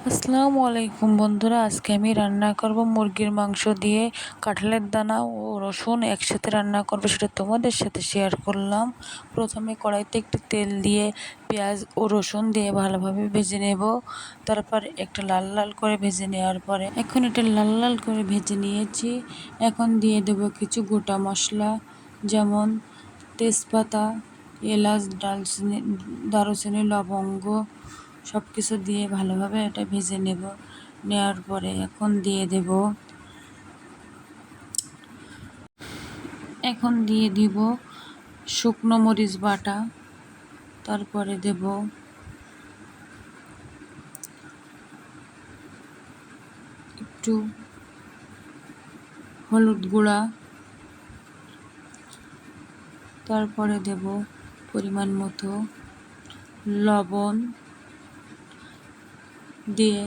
আসসালামু আলাইকুম বন্ধুরা, আজকে আমি রান্না করব মুরগির মাংস দিয়ে কাঁঠালের দানা ও রসুন একসাথে রান্না করব, সেটা তোমাদের সাথে শেয়ার করলাম। প্রথমে কড়াইতে একটু তেল দিয়ে পেঁয়াজ ও রসুন দিয়ে ভালোভাবে ভেজে নেব। তারপর একটা লাল লাল করে ভেজে নেওয়ার পরে এখন এটা লাল লাল করে ভেজে নিয়েছি। এখন দিয়ে দেব কিছু গোটা মশলা, যেমন তেজপাতা, এলাচ, দারুচিনি, লবঙ্গ, সব কিছু দিয়ে ভালোভাবে এটা ভেজে নেওয়ার পরে এখন দিয়ে দিব শুকনো মরিচ বাটা। তারপরে দেব একটু হলুদ গুঁড়া, তারপরে দেব পরিমাণ মতো লবণ দিয়ে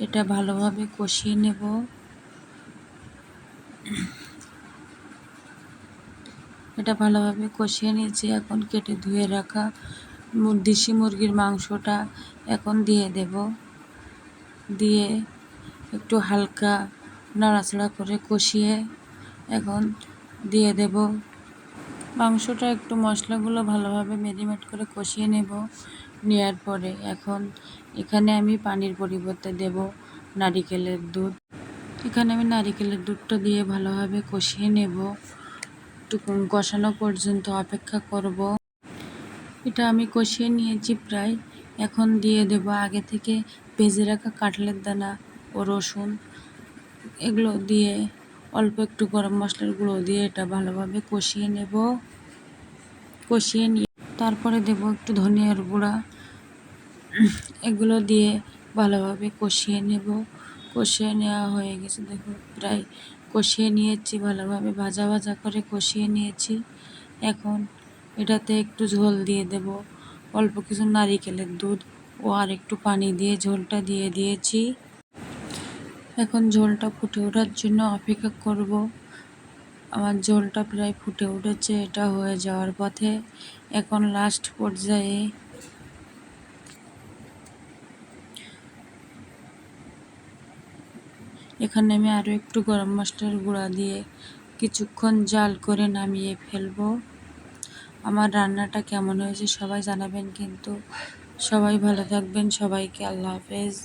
এটা ভালোভাবে কষিয়ে নেব। এটা ভালোভাবে কষিয়ে নিয়েছি। এখন কেটে ধুয়ে রাখা দেশি মুরগির মাংসটা এখন দিয়ে দেব। দিয়ে একটু হালকা নাড়াচাড়া করে কষিয়ে এখন দিয়ে দেব মাংসটা। একটু মশলাগুলো ভালোভাবে ম্যারিনেট করে কষিয়ে নেওয়ার পরে এখন এখানে আমি পানির পরিবর্তে দেব নারিকেলের দুধ। এখানে আমি নারিকেলের দুধটা দিয়ে ভালোভাবে কষিয়ে নেব। একটু কষানো পর্যন্ত অপেক্ষা করব। এটা আমি কষিয়ে নিয়েছি প্রায়। এখন দিয়ে দেব আগে থেকে ভেজে রাখা কাঁঠালের দানা ও রসুন, এগুলো দিয়ে অল্প একটু গরম মশলার গুঁড়ো দিয়ে এটা ভালোভাবে কষিয়ে নিয়ে তারপরে দেব একটু ধনিয়ার গুঁড়া। এগুলো দিয়ে ভালোভাবে কষিয়ে নেওয়া হয়ে গেছে। দেখো প্রায় কষিয়ে নিয়েছি, ভালোভাবে ভাজা ভাজা করে কষিয়ে নিয়েছি। এখন এটাতে একটু ঝোল দিয়ে দেব, অল্প কিছু নারিকেলের দুধ ও আর একটু পানি দিয়ে ঝোলটা দিয়ে দিয়েছি। এখন ঝোলটা ফুটে ওঠার জন্য অপেক্ষা করব। আমার ঝোলটা প্রায় ফুটে উঠেছে, এটা হয়ে যাওয়ার পথে। এখন লাস্ট পর্যায়ে এখানে আমি আরও একটু গরম মশলার গুঁড়া দিয়ে কিছুক্ষণ জাল করে নামিয়ে ফেলবো। আমার রান্নাটা কেমন হয়েছে সবাই জানাবেন, কিন্তু সবাই ভালো থাকবেন। সবাইকে আল্লাহ হাফেজ।